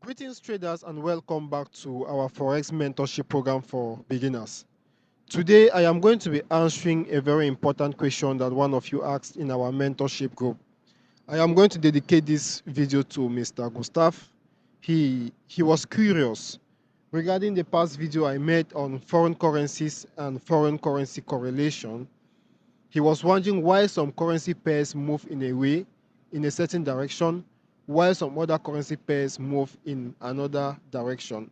Greetings traders and welcome back to our Forex mentorship program for beginners. Today I am going to be answering a very important question that one of you asked in our mentorship group. I am going to dedicate this video to Mr. Gustav. He was curious regarding the past video I made on foreign currencies and foreign currency correlation. He was wondering why some currency pairs move in a way, in a certain direction, while some other currency pairs move in another direction.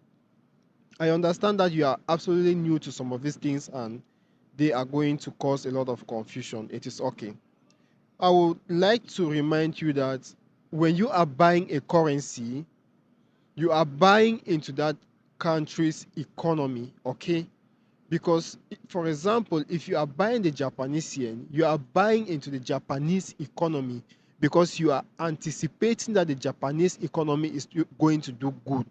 I understand that you are absolutely new to some of these things and they are going to cause a lot of confusion. It is okay. I would like to remind you that when you are buying a currency, you are buying into that country's economy, okay? Because, for example, if you are buying the Japanese yen, you are buying into the Japanese economy because you are anticipating that the Japanese economy is going to do good.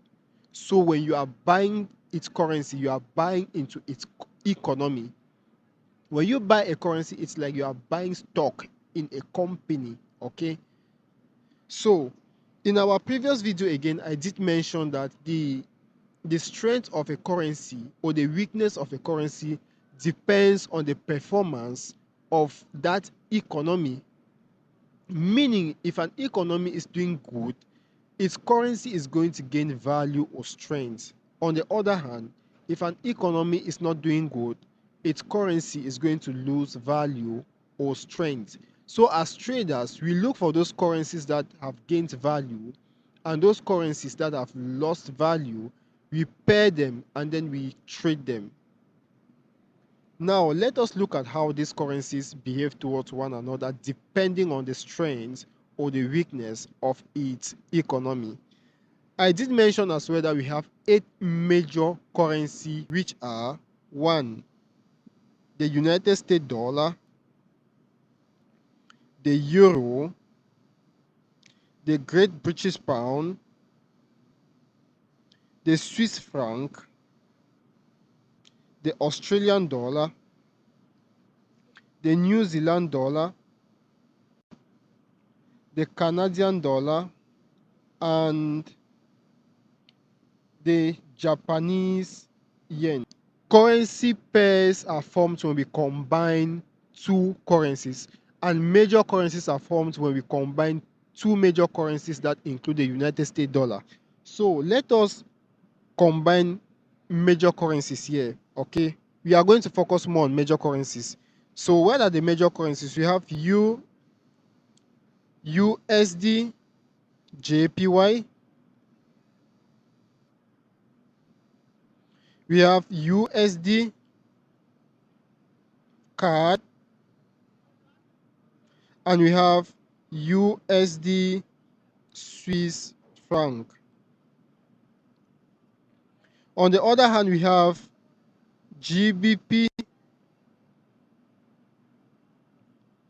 So when you are buying its currency, you are buying into its economy. When you buy a currency, it's like you are buying stock in a company, okay? So in our previous video again, I did mention that the strength of a currency or the weakness of a currency depends on the performance of that economy. Meaning, if an economy is doing good, its currency is going to gain value or strength. On the other hand, if an economy is not doing good, its currency is going to lose value or strength. So as traders, we look for those currencies that have gained value, and those currencies that have lost value, we pair them and then we trade them. Now, let us look at how these currencies behave towards one another depending on the strength or the weakness of its economy. I did mention as well that we have 8 major currencies, which are 1. The United States dollar, the euro, the Great British pound, the Swiss franc, the Australian dollar, the New Zealand dollar, the Canadian dollar, and the Japanese yen. Currency pairs are formed when we combine two currencies, and major currencies are formed when we combine two major currencies that include the United States dollar. So let us combine major currencies here, okay? We are going to focus more on major currencies. So what are the major currencies? We have USD, JPY. We have USD, CAD, and we have USD, Swiss franc. On the other hand, we have GBP,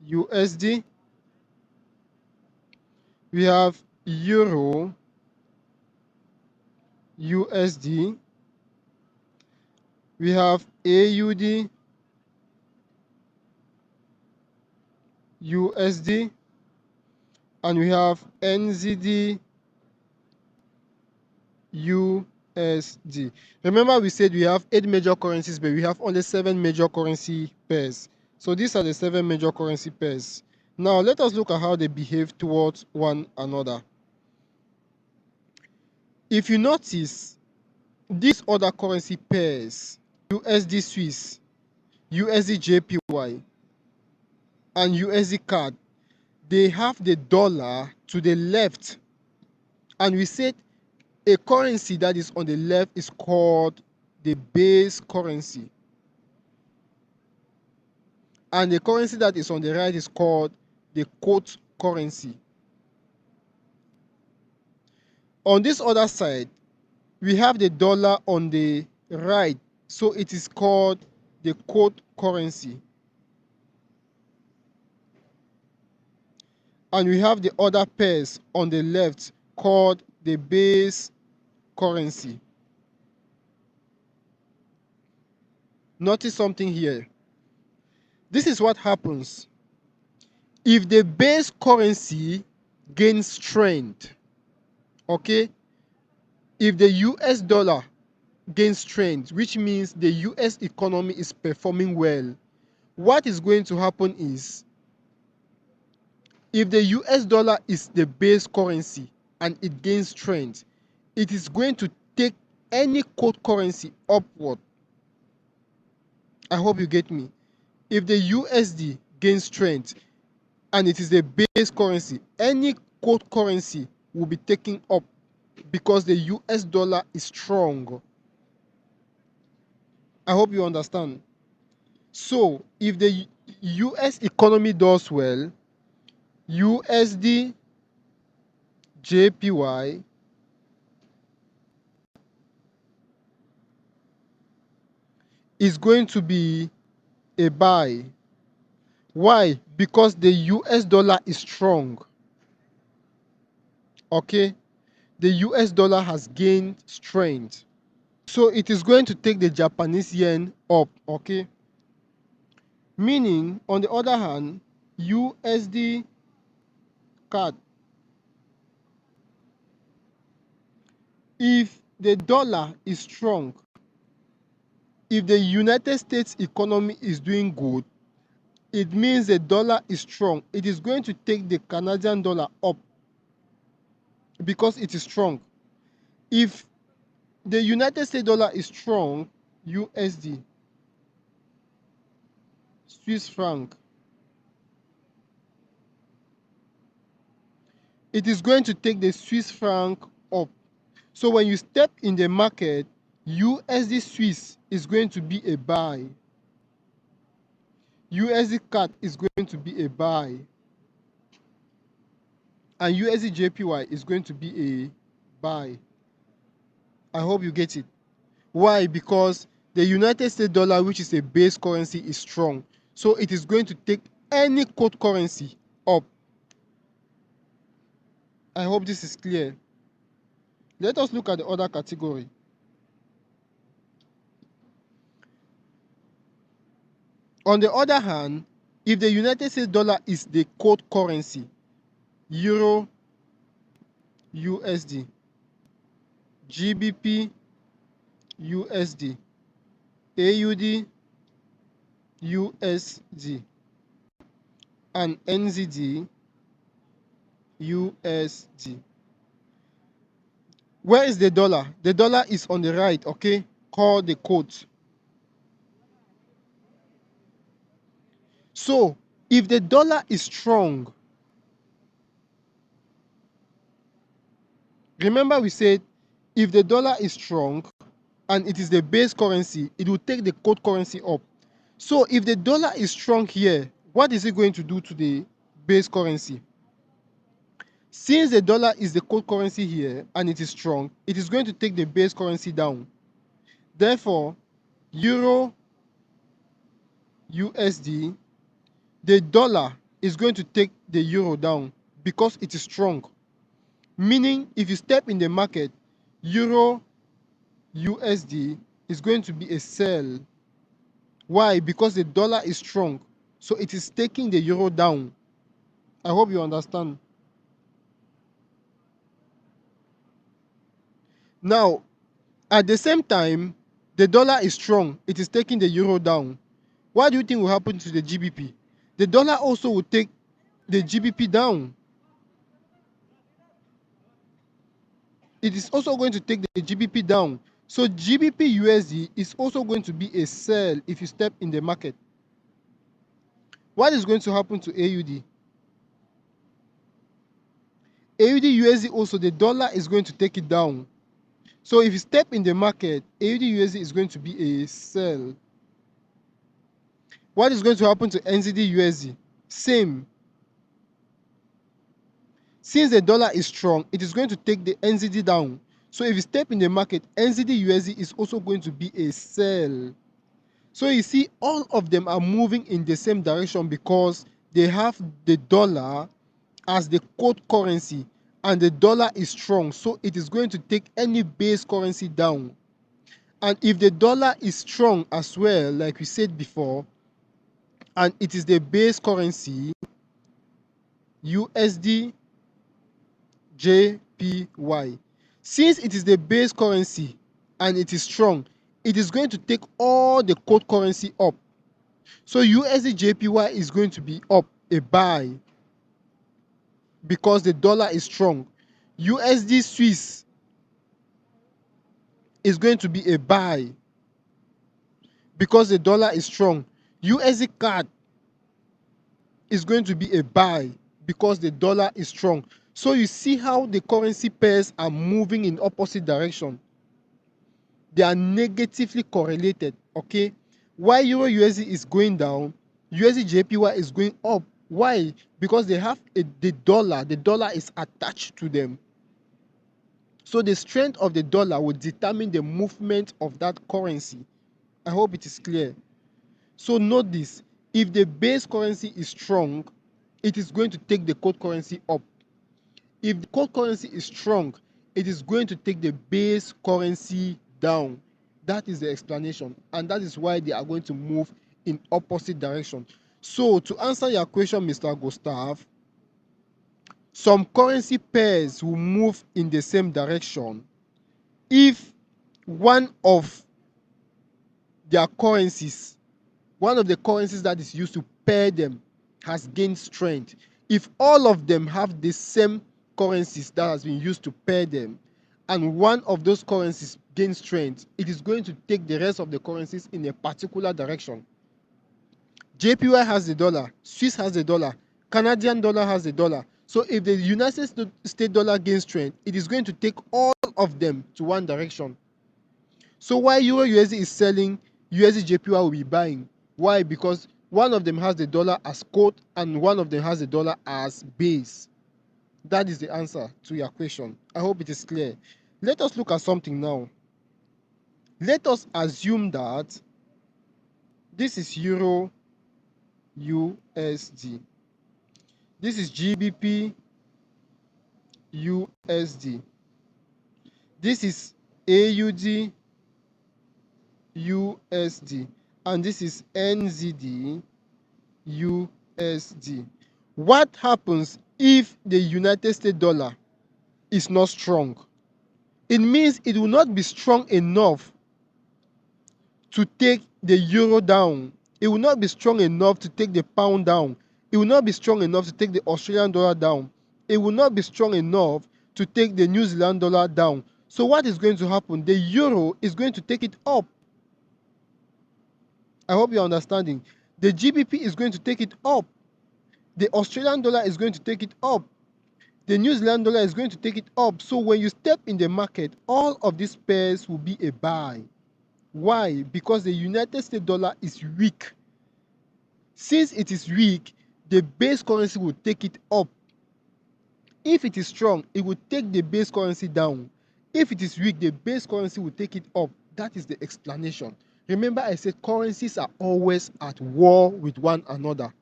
USD. We have Euro, USD. We have AUD, USD. And we have NZD, USD. Remember we said we have 8 major currencies, but we have only 7 major currency pairs. So these are the 7 major currency pairs. Now let us look at how they behave towards one another. If you notice, these other currency pairs, USD Swiss, USD JPY, and USD CAD, they have the dollar to the left. And we said a currency that is on the left is called the base currency. And the currency that is on the right is called the quote currency. On this other side, we have the dollar on the right, so it is called the quote currency. And we have the other pairs on the left called the base currency. Notice something here. This is what happens if the base currency gains strength, okay? if the US dollar gains strength, which means the US economy is performing well, what is going to happen is, if the US dollar is the base currency and it gains strength, it is going to take any quote currency upward. I hope you get me. If the USD gains strength and it is the base currency, any quote currency will be taken up because the US dollar is strong. I hope you understand. So if the US economy does well, USD JPY is going to be a buy. Why? Because the US dollar is strong. Okay? The US dollar has gained strength. So it is going to take the Japanese yen up. Okay? Meaning, on the other hand, USD CAD, if the dollar is strong, if the United States economy is doing good, it means the dollar is strong. It is going to take the Canadian dollar up because it is strong. If the United States dollar is strong, USD, Swiss franc, it is going to take the Swiss franc up. So when you step in the market, USD Swiss is going to be a buy. USD CAD is going to be a buy. And USD JPY is going to be a buy. I hope you get it. Why? Because the United States dollar, which is a base currency, is strong. So it is going to take any quote currency up. I hope this is clear. Let us look at the other category. On the other hand, if the United States dollar is the quote currency, Euro USD, GBP USD, AUD USD, and NZD USD. Where is the dollar? The dollar is on the right, okay? Call the quote. So, if the dollar is strong, remember we said if the dollar is strong and it is the base currency, it will take the quote currency up. So if the dollar is strong here, what is it going to do to the base currency? Since the dollar is the quote currency here and it is strong, it is going to take the base currency down. Therefore, Euro USD, the dollar is going to take the euro down because it is strong. Meaning, if you step in the market, Euro USD is going to be a sell. Why? Because the dollar is strong. So it is taking the euro down. I hope you understand. Now, at the same time, the dollar is strong. It is taking the euro down. What do you think will happen to the GBP? The dollar also will take the GBP down. It is also going to take the GBP down. So GBP USD is also going to be a sell if you step in the market. What is going to happen to AUD? AUD USD also, the dollar is going to take it down. So if you step in the market, AUD USD is going to be a sell. What is going to happen to NZD USD? Same. Since the dollar is strong, it is going to take the NZD down. So if you step in the market, NZD USD is also going to be a sell. So you see, all of them are moving in the same direction because they have the dollar as the quote currency and the dollar is strong. So it is going to take any base currency down. And if the dollar is strong as well, like we said before, and it is the base currency, USD JPY. Since it is the base currency and it is strong, it is going to take all the quote currency up. So USD JPY is going to be up, a buy, because the dollar is strong. USD Swiss is going to be a buy because the dollar is strong. USD CAD is going to be a buy because the dollar is strong. So you see how the currency pairs are moving in opposite direction. They are negatively correlated, okay? While Euro USD is going down, USD JPY is going up. Why? Because they have the dollar. The dollar is attached to them. So the strength of the dollar will determine the movement of that currency. I hope it is clear. So note this, if the base currency is strong, it is going to take the quote currency up. If the quote currency is strong, it is going to take the base currency down. That is the explanation, and that is why they are going to move in opposite direction. So to answer your question, Mr. Gustav, some currency pairs will move in the same direction if one of their currencies, one of the currencies that is used to pair them, has gained strength. If all of them have the same currencies that has been used to pair them, and one of those currencies gains strength, it is going to take the rest of the currencies in a particular direction. JPY has the dollar, Swiss has the dollar, Canadian dollar has the dollar. So if the United States dollar gains strength, it is going to take all of them to one direction. So while Euro USD is selling, USD JPY will be buying. Why? Because one of them has the dollar as quote and one of them has the dollar as base. That is the answer to your question. I hope it is clear. Let us look at something now. Let us assume that this is Euro USD. This is GBP USD. This is AUD USD. And this is NZD USD. What happens if the United States dollar is not strong? It means it will not be strong enough to take the euro down. It will not be strong enough to take the pound down. It will not be strong enough to take the Australian dollar down. It will not be strong enough to take the New Zealand dollar down. So what is going to happen? The euro is going to take it up. I hope you're understanding. The GBP is going to take it up. The Australian dollar is going to take it up. The New Zealand dollar is going to take it up. So when you step in the market, all of these pairs will be a buy. Why? Because the United States dollar is weak. Since it is weak, the base currency will take it up. If it is strong, it will take the base currency down. If it is weak, the base currency will take it up. That is the explanation. Remember, I said currencies are always at war with one another.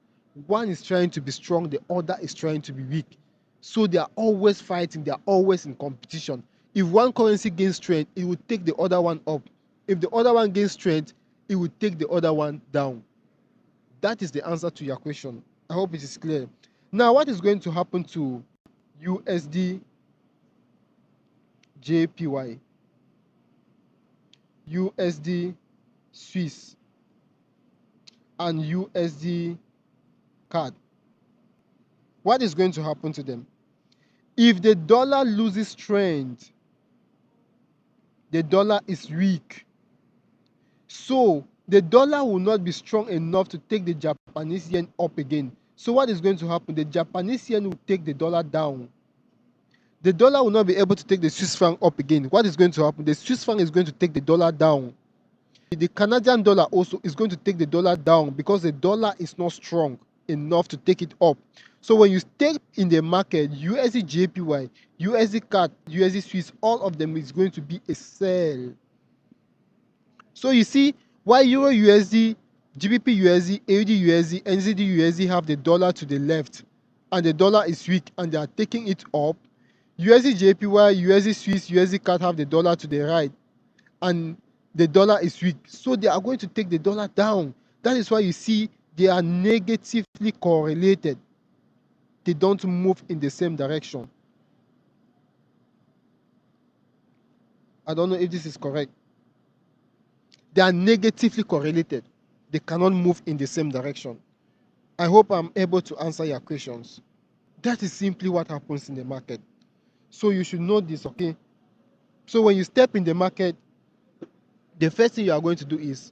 One is trying to be strong, the other is trying to be weak. So they are always fighting, they are always in competition. If one currency gains strength, it will take the other one up. If the other one gains strength, it will take the other one down. That is the answer to your question. I hope it is clear. Now, what is going to happen to USD JPY, USD Swiss, and USD CAD? What is going to happen to them? If the dollar loses strength, the dollar is weak. So the dollar will not be strong enough to take the Japanese yen up again. So what is going to happen? The Japanese yen will take the dollar down. The dollar will not be able to take the Swiss franc up again. What is going to happen? The Swiss franc is going to take the dollar down. The Canadian dollar also is going to take the dollar down because the dollar is not strong enough to take it up. So when you step in the market, USD JPY, USD CAD, USD Swiss, all of them is going to be a sell. So you see why Euro USD, GBP USD, AUD USD, NZD USD have the dollar to the left and the dollar is weak and they are taking it up. USD JPY, USD Swiss, USD CAD have the dollar to the right and the dollar is weak. So they are going to take the dollar down. That is why you see they are negatively correlated. They don't move in the same direction. I don't know if this is correct. They are negatively correlated. They cannot move in the same direction. I hope I'm able to answer your questions. That is simply what happens in the market. So you should know this, okay? So when you step in the market, the first thing you are going to do is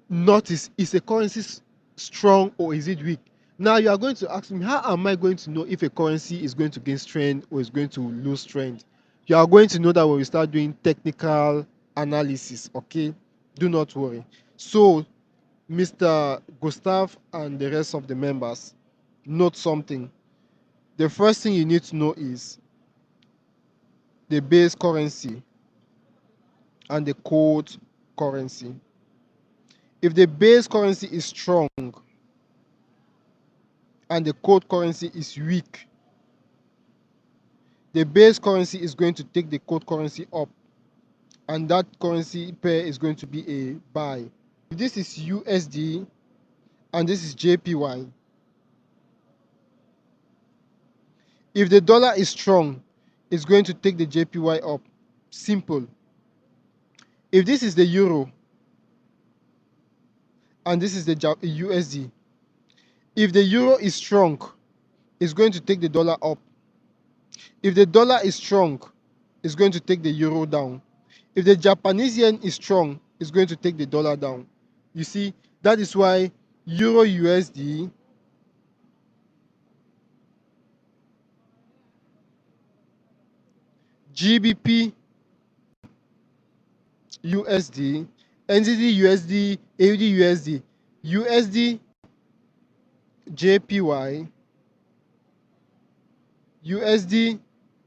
notice, is a currency strong or is it weak? Now you are going to ask me, how am I going to know if a currency is going to gain strength or is going to lose strength? You are going to know that when we start doing technical analysis, okay? Do not worry. So, Mr. Gustav and the rest of the members, note something. The first thing you need to know is the base currency and the code currency. If the base currency is strong and the code currency is weak, the base currency is going to take the code currency up, and that currency pair is going to be a buy. If this is USD and this is JPY, if the dollar is strong, it's going to take the JPY up. Simple. If this is the euro and this is the USD, if the euro is strong, it's going to take the dollar up. If the dollar is strong, it's going to take the euro down. If the Japanese yen is strong, it's going to take the dollar down. You see, that is why Euro USD, GBP USD, NZD USD, AUD USD, USD JPY, USD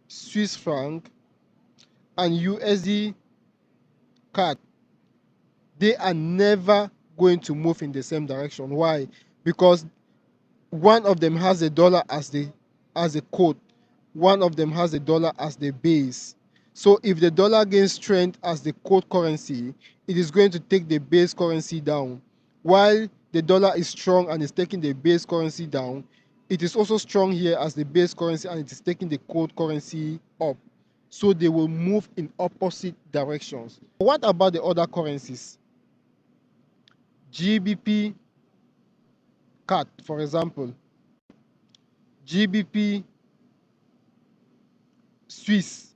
Swiss franc, and USD CAD, they are never going to move in the same direction. Why? Because one of them has a dollar as a code, one of them has a dollar as the base. So if the dollar gains strength as the code currency, it is going to take the base currency down. While the dollar is strong and is taking the base currency down, it is also strong here as the base currency and it is taking the code currency up. So they will move in opposite directions. What about the other currencies? GBP CAD, for example, GBP Swiss,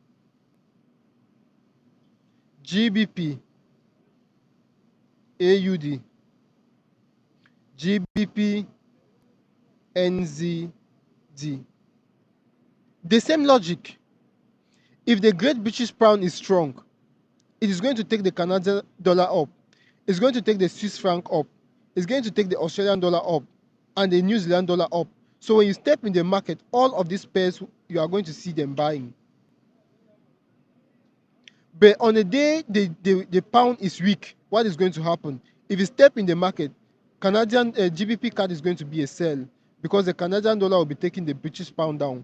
GBP AUD, GBP NZD. The same logic. If the Great British Pound is strong, it is going to take the Canadian dollar up. It's going to take the Swiss franc up. It's going to take the Australian dollar up and the New Zealand dollar up. So when you step in the market, all of these pairs, you are going to see them buying. But on the day the pound is weak, what is going to happen? If you step in the market, Canadian GBP card is going to be a sell because the Canadian dollar will be taking the British pound down.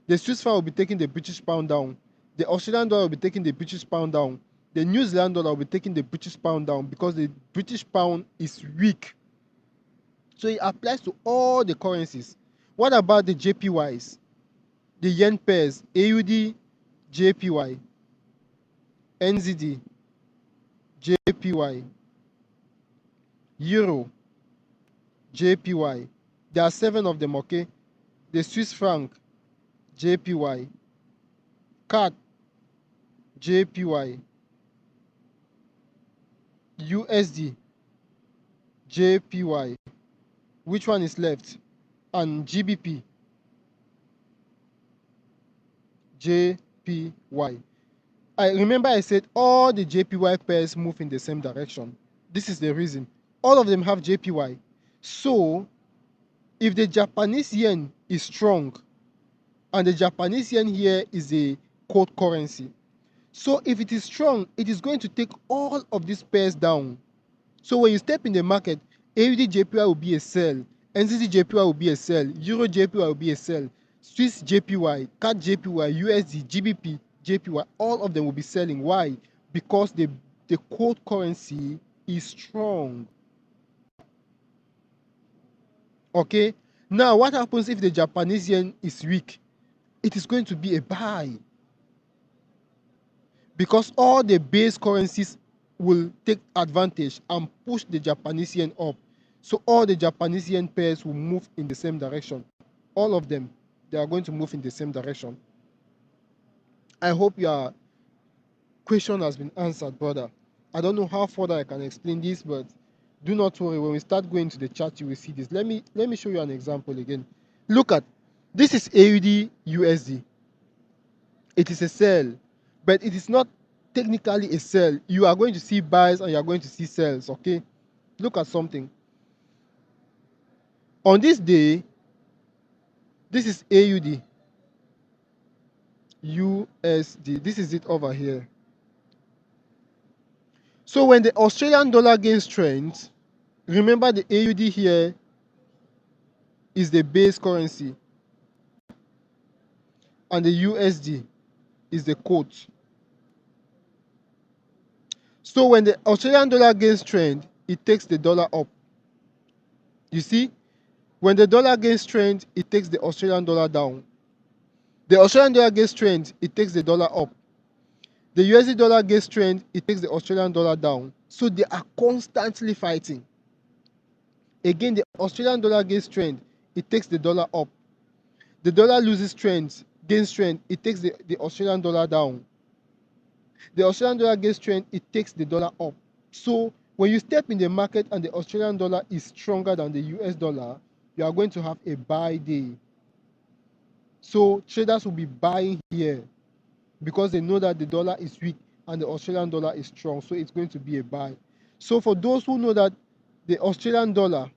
The Swiss franc will be taking the British pound down. The Australian dollar will be taking the British pound down. The New Zealand dollar will be taking the British pound down because the British pound is weak. So it applies to all the currencies. What about the JPYs? The yen pairs, AUD, JPY, NZD, JPY, Euro, JPY. There are 7 of them, okay? The Swiss franc, JPY, CAD, JPY, USD, JPY. Which one is left? And GBP, JPY. I remember I said all the JPY pairs move in the same direction. This is the reason. All of them have JPY. So if the Japanese yen is strong, and the Japanese yen here is a code currency, so if it is strong, it is going to take all of these pairs down. So when you step in the market, AUD JPY will be a sell, NZD JPY will be a sell, Euro JPY will be a sell, Swiss JPY, CAD JPY, USD, GBP JPY, all of them will be selling. Why? Because the code currency is strong. Okay? Now, what happens if the Japanese yen is weak? It is going to be a buy because all the base currencies will take advantage and push the Japanese yen up. So all the Japanese yen pairs will move in the same direction. All of them, they are going to move in the same direction. I hope your question has been answered, brother. I don't know how further I can explain this, but do not worry. When we start going to the chart, you will see this. Let me show you an example again. Look at this is AUD USD. It is a sell, but it is not technically a sell. You are going to see buys and you are going to see sells. Okay, look at something. On this day, this is AUD USD. This is it over here. So when the Australian dollar gains strength, remember the AUD here is the base currency and the USD is the quote. So when the Australian dollar gains strength, it takes the dollar up. You see, when the dollar gains strength, it takes the Australian dollar down. The Australian dollar gains strength, it takes the dollar up. The USD dollar gains strength, it takes the Australian dollar down. So they are constantly fighting. Again, the Australian dollar gains strength, it takes the dollar up. The dollar loses strength, gains strength, it takes the Australian dollar down. The Australian dollar gains strength, it takes the dollar up. So when you step in the market and the Australian dollar is stronger than the US dollar, you are going to have a buy day. So traders will be buying here because they know that the dollar is weak and the Australian dollar is strong. So it's going to be a buy. So for those who know that the Australian dollar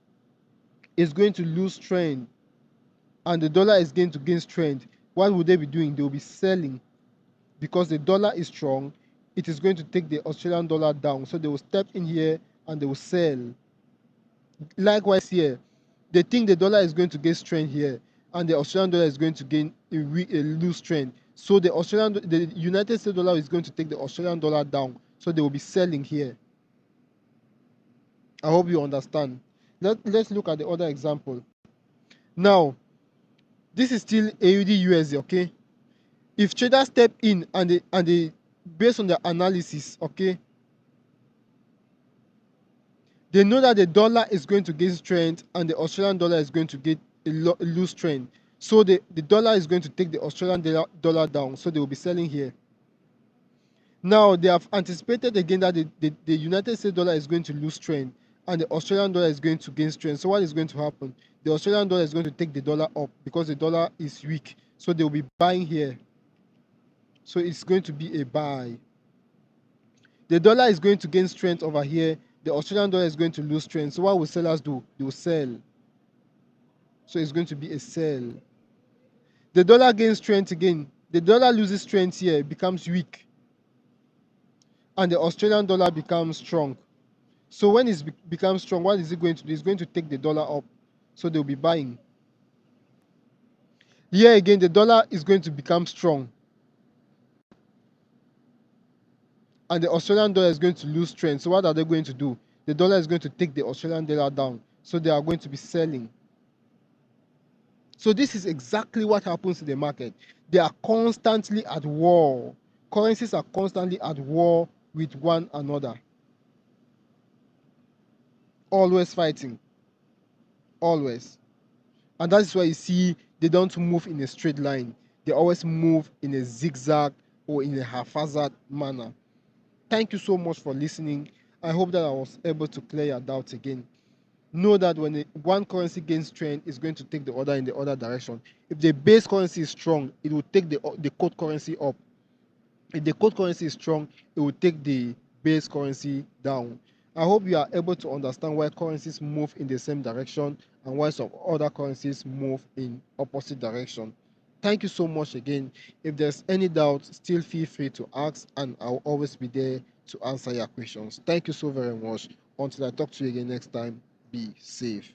is going to lose strength and the dollar is going to gain strength, what would they be doing? They will be selling because the dollar is strong. It is going to take the Australian dollar down. So they will step in here and they will sell. Likewise here, they think the dollar is going to gain strength here and the Australian dollar is going to gain a lose strength. So the United States dollar is going to take the Australian dollar down. So they will be selling here. I hope you understand. Let's look at the other example. Now, this is still AUD USD, okay? If traders step in and they based on their analysis, okay, they know that the dollar is going to gain strength and the Australian dollar is going to get a lose strength. So the dollar is going to take the Australian dollar down. So they will be selling here. Now they have anticipated again that the United States dollar is going to lose strength and the Australian dollar is going to gain strength. So what is going to happen? The Australian dollar is going to take the dollar up because the dollar is weak. So they will be buying here. So it's going to be a buy. The dollar is going to gain strength over here. The Australian dollar is going to lose strength. So what will sellers do? They will sell. So it's going to be a sell. The dollar gains strength again. The dollar loses strength here, becomes weak. And the Australian dollar becomes strong. So when it becomes strong, what is it going to do? It's going to take the dollar up. So they'll be buying. Here again, the dollar is going to become strong. And the Australian dollar is going to lose strength. So what are they going to do? The dollar is going to take the Australian dollar down. So they are going to be selling. So this is exactly what happens in the market. They are constantly at war. Currencies are constantly at war with one another. Always fighting. Always. And that is why you see they don't move in a straight line. They always move in a zigzag or in a haphazard manner. Thank you so much for listening. I hope that I was able to clear your doubts again. Know that when one currency gains strength, it's going to take the other in the other direction. If the base currency is strong, it will take the quote currency up. If the quote currency is strong, it will take the base currency down. I hope you are able to understand why currencies move in the same direction and why some other currencies move in opposite direction. Thank you so much again. If there's any doubt, still feel free to ask and I'll always be there to answer your questions. Thank you so very much. Until I talk to you again next time, be safe.